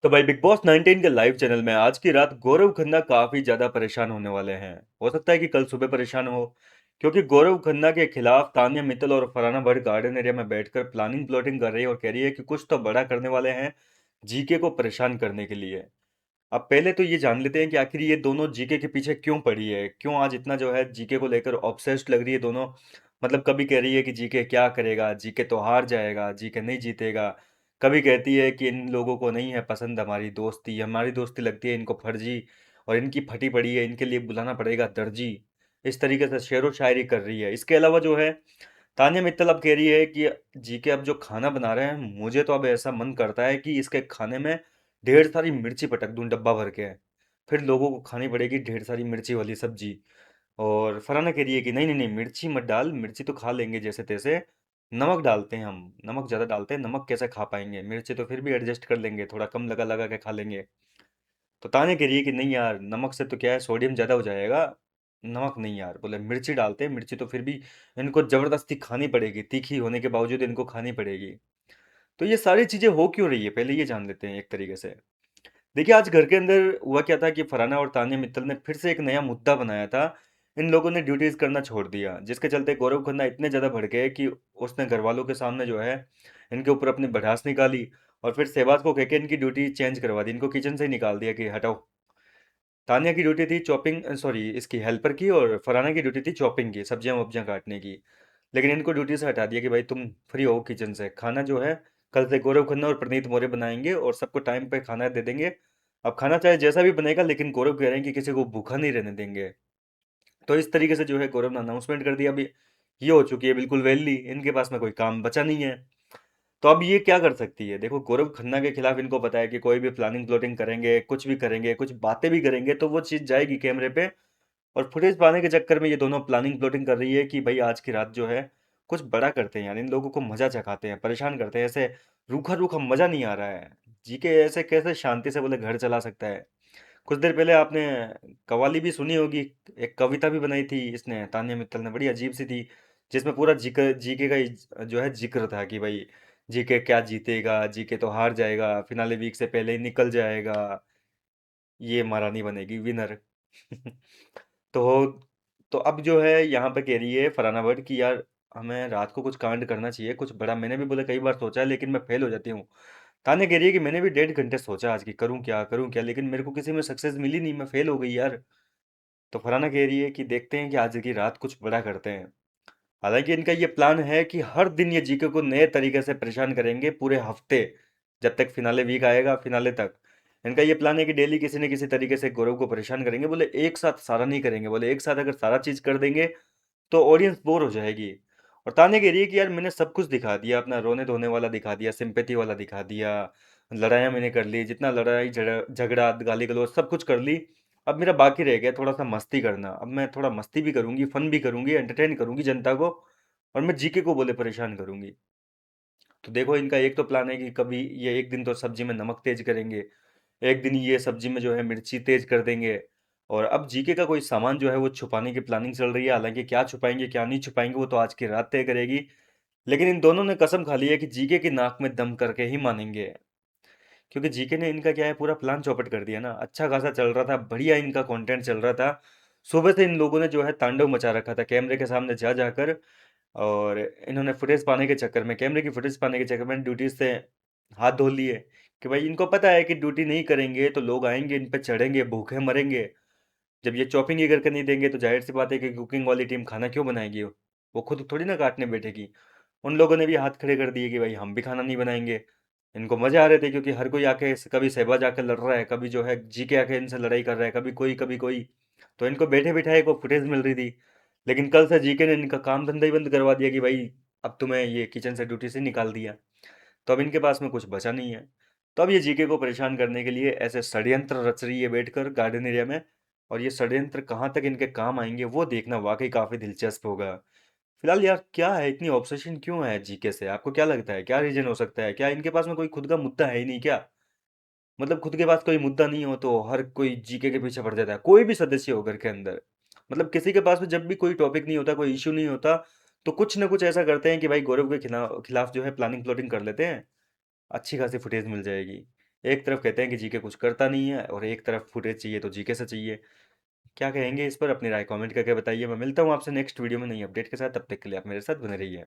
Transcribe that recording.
तो भाई big boss 19 के लाइव चैनल में आज की रात गौरव खन्ना काफी ज्यादा परेशान होने वाले हैं। हो सकता है कि कल सुबह परेशान हो, क्योंकि गौरव खन्ना के खिलाफ तान्या मित्तल और फरहाना भट्ट गार्डन एरिया में बैठकर प्लानिंग प्लॉटिंग कर रही है और कह रही है कि कुछ तो बड़ा करने वाले हैं जीके को परेशान करने के लिए। अब पहले तो ये जान लेते हैं कि आखिर ये दोनों जीके के पीछे क्यों पड़ी है, क्यों आज इतना जो है जीके को लेकर ऑब्सेस्ड लग रही है दोनों। मतलब कभी कह रही है कि जीके क्या करेगा, जीके तो हार जाएगा, जीके नहीं जीतेगा। कभी कहती है कि इन लोगों को नहीं है पसंद हमारी दोस्ती लगती है इनको फर्जी, और इनकी फटी पड़ी है, इनके लिए बुलाना पड़ेगा दर्जी। इस तरीके से शेरो शायरी कर रही है। इसके अलावा जो है तान्या मित्तल अब कह रही है कि जीके अब जो खाना बना रहे हैं, मुझे तो अब ऐसा मन करता है कि इसके खाने में ढेर सारी मिर्ची पटक दूं डब्बा भर के। फिर लोगों को खानी पड़ेगी ढेर सारी मिर्ची वाली सब्जी। और फरहाना कह रही है कि नहीं नहीं नहीं, मिर्ची मत डाल, मिर्ची तो खा लेंगे जैसे तैसे। नमक डालते हैं हम, नमक ज़्यादा डालते हैं, नमक कैसे खा पाएंगे, मिर्ची तो फिर भी एडजस्ट कर लेंगे, थोड़ा कम लगा लगा के खा लेंगे। तो तान्या कह रही है कि नहीं यार, नमक से तो क्या है, सोडियम ज़्यादा हो जाएगा। नमक नहीं यार, बोले मिर्ची डालते हैं, मिर्ची तो फिर भी इनको ज़बरदस्ती खानी पड़ेगी, तीखी होने के बावजूद इनको खानी पड़ेगी। तो ये सारी चीज़ें हो क्यों रही है, पहले ये जान लेते हैं एक तरीके से। देखिए आज घर के अंदर हुआ क्या था कि फरहाना और तान्या मित्तल ने फिर से एक नया मुद्दा बनाया था। इन लोगों ने ड्यूटीज करना छोड़ दिया, जिसके चलते गौरव खन्ना इतने ज्यादा भड़के गए कि उसने घर वालों के सामने जो है इनके ऊपर अपनी भड़ास निकाली। और फिर शहबाज को कह के इनकी ड्यूटी चेंज करवा दी, इनको किचन से ही निकाल दिया कि हटाओ। तान्या की ड्यूटी थी चॉपिंग, सॉरी इसकी हेल्पर की, और फरहाना की ड्यूटी थी चॉपिंग की, सब्जियां वब्जियां काटने की। लेकिन इनको ड्यूटी से हटा दिया कि भाई तुम फ्री हो किचन से, खाना जो है कल से गौरव खन्ना और प्रणीत मौर्य बनाएंगे और सबको टाइम पे खाना दे देंगे। अब खाना चाहे जैसा भी बनेगा, लेकिन गौरव कह रहे हैं कि किसी को भूखा नहीं रहने देंगे। तो इस तरीके से जो है गौरव ने अनाउंसमेंट कर दिया। अभी ये हो चुकी है बिल्कुल वैली, इनके पास में कोई काम बचा नहीं है। तो अब ये क्या कर सकती है, देखो गौरव खन्ना के खिलाफ इनको पता है कि कोई भी प्लानिंग प्लॉटिंग करेंगे, कुछ भी करेंगे, कुछ बातें भी करेंगे, तो वो चीज़ जाएगी कैमरे पे। और फुटेज पाने के चक्कर में ये दोनों प्लानिंग प्लॉटिंग कर रही है कि भाई आज की रात जो है कुछ बड़ा करते हैं यार, इन लोगों को मजा चखाते हैं, परेशान करते हैं। ऐसे रूखा रूखा मजा नहीं आ रहा है। जीके ऐसे कैसे शांति से बोले घर चला सकता है। कुछ देर पहले आपने कवाली भी सुनी होगी, एक कविता भी बनाई थी इसने, तान्या मित्तल ने, बड़ी अजीब सी थी। जिसमें पूरा जीके जीके का जो है जिक्र था कि भाई जीके क्या जीतेगा, जीके तो हार जाएगा, फिनाले वीक से पहले ही निकल जाएगा, ये महारानी बनेगी विनर। तो तो अब जो है यहाँ पे कह रही है फरहाना भट्ट कि यार हमें रात को कुछ कांड करना चाहिए, कुछ बड़ा। मैंने भी बोले कई बार सोचा है, लेकिन मैं फेल हो जाती हूँ। तान्या कह रही है कि मैंने भी 1.5 घंटे सोचा आज की करूँ क्या, लेकिन मेरे को किसी में सक्सेस मिली नहीं, मैं फेल हो गई यार। तो फरहाना कह रही है कि देखते हैं कि आज की रात कुछ बड़ा करते हैं। हालांकि इनका ये प्लान है कि हर दिन ये जीके को नए तरीके से परेशान करेंगे पूरे हफ्ते, जब तक फिनाले वीक आएगा, फिनाले तक। इनका ये प्लान है कि डेली किसी न किसी तरीके से गौरव को परेशान करेंगे। बोले एक साथ सारा नहीं करेंगे, बोले एक साथ अगर सारा चीज कर देंगे तो ऑडियंस बोर हो जाएगी। और ताने कह रही है कि यार मैंने सब कुछ दिखा दिया, अपना रोने धोने वाला दिखा दिया, सिंपैथी वाला दिखा दिया, लड़ाइयाँ मैंने कर ली, जितना लड़ाई झगड़ा गाली गलौज सब कुछ कर ली। अब मेरा बाकी रह गया थोड़ा सा मस्ती करना। अब मैं थोड़ा मस्ती भी करूंगी, फन भी करूंगी, एंटरटेन करूंगी जनता को, और मैं जीके को बोले परेशान करूंगी। तो देखो इनका एक तो प्लान है कि कभी ये एक दिन तो सब्जी में नमक तेज करेंगे, एक दिन ये सब्जी में जो है मिर्ची तेज कर देंगे। और अब जीके का कोई सामान जो है वो छुपाने की प्लानिंग चल रही है। हालांकि क्या छुपाएंगे क्या नहीं छुपाएंगे वो तो आज की रात तय करेगी। लेकिन इन दोनों ने कसम खा ली है कि जीके की नाक में दम करके ही मानेंगे। क्योंकि जीके ने इनका क्या है पूरा प्लान चौपट कर दिया ना। अच्छा खासा चल रहा था, बढ़िया इनका कंटेंट चल रहा था। सुबह से इन लोगों ने जो है तांडव मचा रखा था कैमरे के सामने जा जाकर। और इन्होंने फुटेज पाने के चक्कर में, कैमरे की फुटेज पाने के चक्कर में ड्यूटी से हाथ धो लिए। कि भाई इनको पता है कि ड्यूटी नहीं करेंगे तो लोग आएंगे इन पे चढ़ेंगे, भूखे मरेंगे। जब ये चॉपिंग ही करके नहीं देंगे तो जाहिर सी बात है कि कुकिंग वाली टीम खाना क्यों बनाएगी, वो खुद थोड़ी ना काटने बैठेगी। उन लोगों ने भी हाथ खड़े कर दिए कि भाई हम भी खाना नहीं बनाएंगे। इनको मजे आ रहे थे क्योंकि हर कोई आके, कभी सहबाज आके लड़ रहा है, कभी जो है जीके आके इनसे लड़ाई कर रहा है, कभी कोई कभी कोई। तो इनको बैठे बिठाए को फुटेज मिल रही थी। लेकिन कल से जीके ने इनका काम धंधा ही बंद करवा दिया कि भाई अब तुम्हें ये किचन से ड्यूटी से निकाल दिया। तो अब इनके पास में कुछ बचा नहीं है। तो अब ये जीके को परेशान करने के लिए ऐसे षड्यंत्र रच रही है बैठकर गार्डन एरिया में। और ये षड्यंत्र कहाँ तक इनके काम आएंगे वो देखना वाकई काफी दिलचस्प होगा। फिलहाल यार क्या है, इतनी ऑब्सेशन क्यों है जीके से, आपको क्या लगता है, क्या रीजन हो सकता है? क्या इनके पास में कोई खुद का मुद्दा है ही नहीं क्या? मतलब खुद के पास कोई मुद्दा नहीं हो तो हर कोई जीके के पीछे पड़ जाता है, कोई भी सदस्य हो घर के अंदर। मतलब किसी के पास में जब भी कोई टॉपिक नहीं होता, कोई इशू नहीं होता, तो कुछ ना कुछ ऐसा करते हैं कि भाई गौरव के खिलाफ जो है प्लानिंग प्लॉटिंग कर लेते हैं। अच्छी खासी फुटेज मिल जाएगी। एक तरफ कहते हैं कि जीके कुछ करता नहीं है और एक तरफ फुटेज चाहिए तो जीके से चाहिए। क्या कहेंगे इस पर? अपनी राय कमेंट करके बताइए। मैं मिलता हूँ आपसे नेक्स्ट वीडियो में नई अपडेट के साथ। तब तक के लिए आप मेरे साथ बने रहिए।